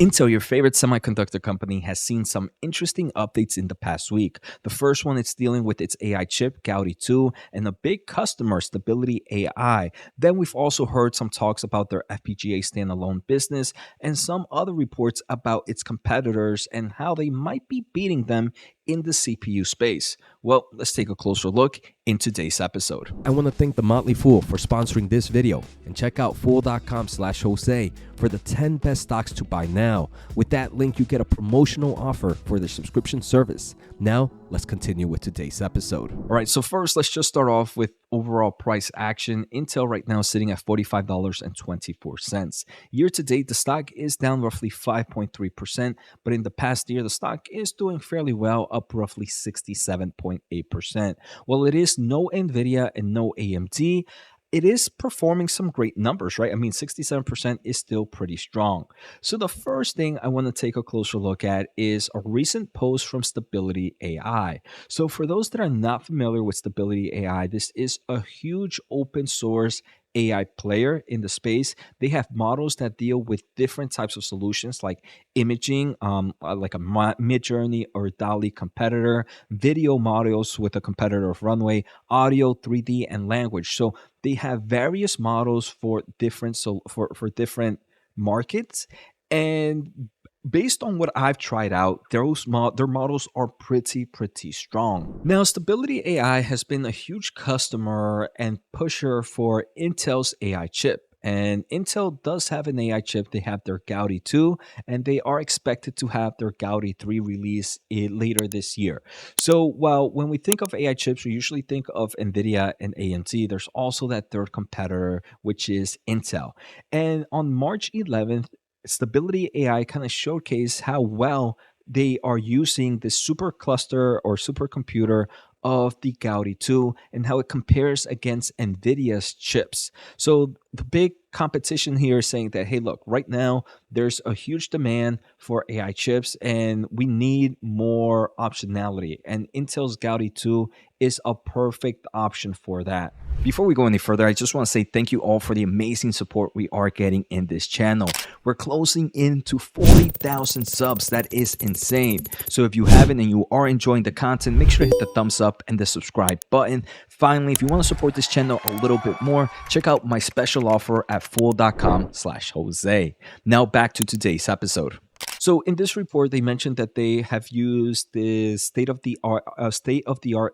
Intel, your favorite semiconductor company, has seen some interesting updates in the past week. The first one is dealing with its AI chip, Gaudi 2, and a big customer, Stability AI. Then we've also heard some talks about their FPGA standalone business and some other reports about its competitors and how they might be beating them in the CPU space. Well, let's take a closer look in today's episode. I want to thank The Motley Fool for sponsoring this video, and check out fool.com/Jose for the 10 best stocks to buy now. With that link, you get a promotional offer for the subscription service. Now, let's continue with today's episode. All right, so first, let's just start off with overall price action. Intel right now is sitting at $45.24. Year to date, the stock is down roughly 5.3%, but in the past year, the stock is doing fairly well, up roughly 67.8%. While it is no NVIDIA and no AMD, it is performing some great numbers, right? I mean, 67% is still pretty strong. So the first thing I want to take a closer look at is a recent post from Stability AI. So for those that are not familiar with Stability AI, this is a huge open source AI player in the space. They have models that deal with different types of solutions like imaging, like a Midjourney or DALI competitor, video models with a competitor of Runway, audio, 3D, and language. So they have various models for different for different markets, and based on what I've tried out, their models are pretty strong. Now, Stability AI has been a huge customer and pusher for Intel's AI chip. And Intel does have an AI chip. They have their Gaudi 2, and they are expected to have their Gaudi 3 release later this year. So while when we think of AI chips, we usually think of NVIDIA and AMD, there's also that third competitor, which is Intel. And on March 11th, Stability AI kind of showcased how well they are using the supercluster or supercomputer of the Gaudi 2 and how it compares against NVIDIA's chips. So the big competition here is saying that, hey, look, right now there's a huge demand for AI chips and we need more optionality. And Intel's Gaudi 2 is a perfect option for that. Before we go any further, I just want to say thank you all for the amazing support we are getting in this channel. We're closing into 40,000 subs. That is insane. So if you haven't and you are enjoying the content, make sure to hit the thumbs up and the subscribe button. Finally, if you want to support this channel a little bit more, check out my special offer at fool.com/Jose. Now back to today's episode. So in this report, they mentioned that they have used the state-of-the-art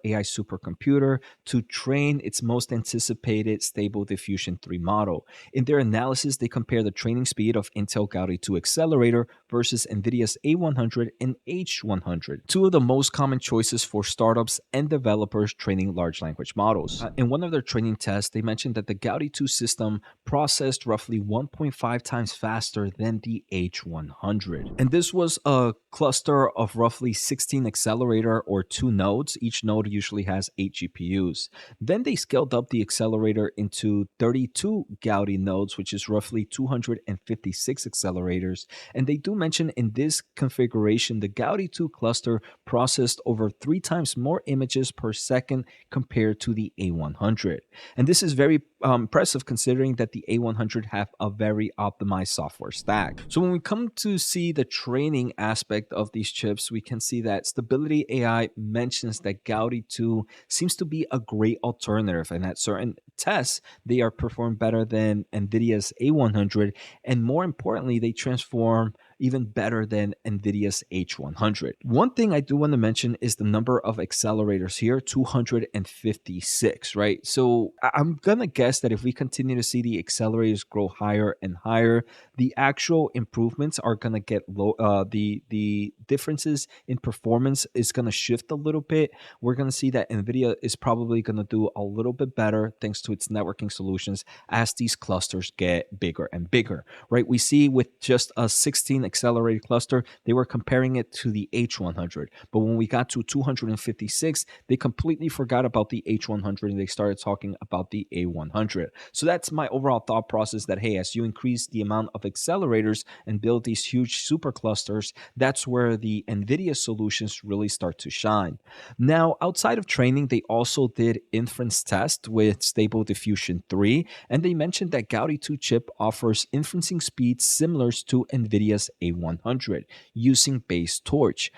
AI supercomputer to train its most anticipated Stable Diffusion 3 model. In their analysis, they compare the training speed of Intel Gaudi 2 accelerator versus NVIDIA's A100 and H100, two of the most common choices for startups and developers training large language models. In one of their training tests, they mentioned that the Gaudi 2 system processed roughly 1.5 times faster than the H100. And this was a cluster of roughly 16 accelerator or 2 nodes. Each node usually has 8 GPUs. Then they scaled up the accelerator into 32 Gaudi nodes, which is roughly 256 accelerators. And they do mention in this configuration, the Gaudi 2 cluster processed over 3 times more images per second compared to the A100. And this is very impressive considering that the A100 have a very optimized software stack. So when we come to see the training aspect of these chips, we can see that Stability AI mentions that Gaudi 2 seems to be a great alternative, and at certain tests, they are performed better than NVIDIA's A100, and more importantly, they transform even better than NVIDIA's H100. One thing I do want to mention is the number of accelerators here, 256, right? So I'm gonna guess that if we continue to see the accelerators grow higher and higher, the actual improvements are gonna get low. The differences in performance is gonna shift a little bit. We're gonna see that NVIDIA is probably gonna do a little bit better thanks to its networking solutions as these clusters get bigger and bigger, right? We see with just a 16 accelerated cluster, they were comparing it to the H100. But when we got to 256, they completely forgot about the H100 and they started talking about the A100. So that's my overall thought process that, hey, as you increase the amount of accelerators and build these huge superclusters, that's where the NVIDIA solutions really start to shine. Now, outside of training, they also did inference test with Stable Diffusion 3, and they mentioned that Gaudi 2 chip offers inferencing speeds similar to NVIDIA's A100 using base torch.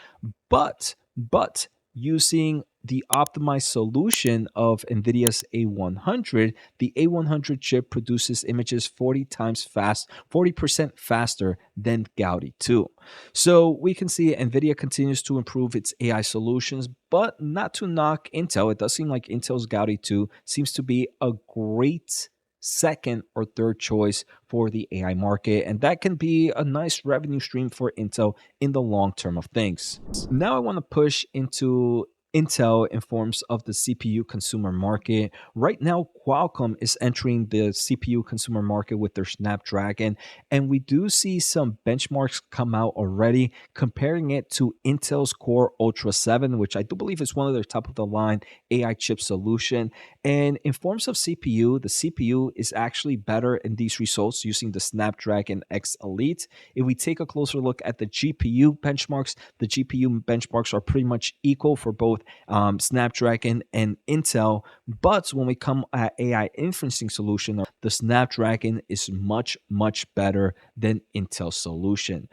But using the optimized solution of NVIDIA's A100, the A100 chip produces images 40% faster than Gaudi 2. So we can see NVIDIA continues to improve its AI solutions, but not to knock Intel. It does seem like Intel's Gaudi 2 seems to be a great second or third choice for the AI market, and that can be a nice revenue stream for Intel in the long term of things. Now I want to push into Intel in forms of the CPU consumer market. Right now, Qualcomm is entering the CPU consumer market with their Snapdragon, and we do see some benchmarks come out already comparing it to Intel's Core Ultra 7, which I do believe is one of their top of the line AI chip solution. And in forms of CPU, the CPU is actually better in these results using the Snapdragon X Elite. If we take a closer look at the GPU benchmarks, the GPU benchmarks are pretty much equal for both Snapdragon and Intel. But when we come at AI inferencing solution, the Snapdragon is much better than Intel's solution.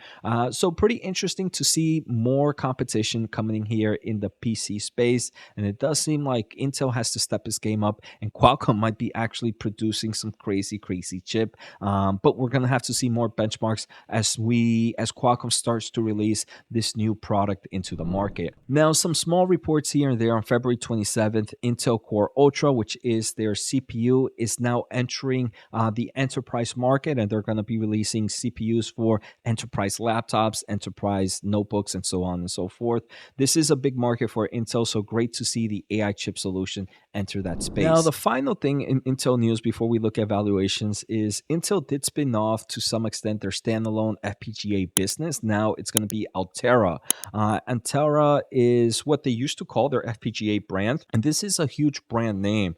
So pretty interesting to see more competition coming in here in the PC space. And it does seem like Intel has to step his game up, and Qualcomm might be actually producing some crazy chip. But we're gonna have to see more benchmarks as Qualcomm starts to release this new product into the market. Now, some small reports here and there. On February 27th, Intel Core Ultra, which is their CPU, is now entering the enterprise market, and they're going to be releasing CPUs for enterprise laptops, enterprise notebooks, and so on and so forth. This is a big market for Intel, so great to see the AI chip solution enter that space. Now, the final thing in Intel news before we look at valuations is Intel did spin off to some extent their standalone FPGA business. Now it's going to be Altera. Altera is what they used to call their FPGA brand, and this is a huge brand name.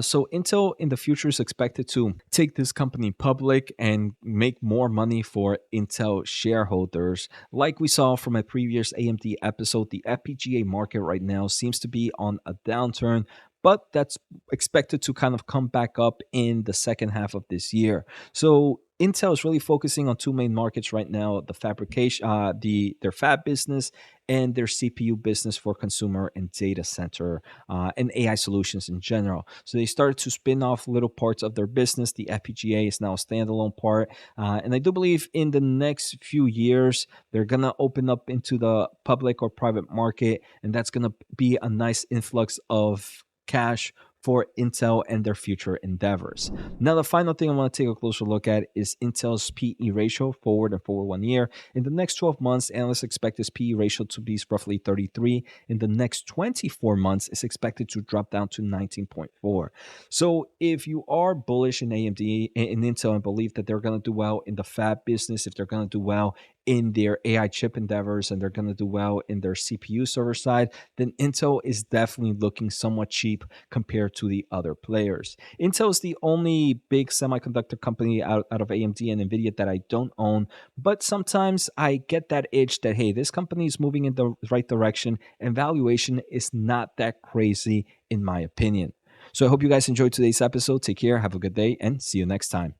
So Intel in the future is expected to take this company public and make more money for Intel shareholders. Like we saw from a previous AMD episode, the FPGA market right now seems to be on a downturn, but that's expected to kind of come back up in the second half of this year. So Intel is really focusing on two main markets right now: the fabrication, their fab business, and their CPU business for consumer and data center and AI solutions in general. So they started to spin off little parts of their business. The FPGA is now a standalone part, and I do believe in the next few years they're gonna open up into the public or private market, and that's gonna be a nice influx of cash for Intel and their future endeavors. Now, the final thing I want to take a closer look at is Intel's PE ratio, forward and forward 1 year. In the next 12 months, analysts expect this PE ratio to be roughly 33. In the next 24 months, it's expected to drop down to 19.4. So if you are bullish in AMD, in Intel, and believe that they're going to do well in the fab business, if they're going to do well in their AI chip endeavors, and they're going to do well in their CPU server side, then Intel is definitely looking somewhat cheap compared to the other players. Intel is the only big semiconductor company out of AMD and NVIDIA that I don't own, but sometimes I get that itch that, hey, this company is moving in the right direction and valuation is not that crazy in my opinion. So I hope you guys enjoyed today's episode. Take care, have a good day, and see you next time.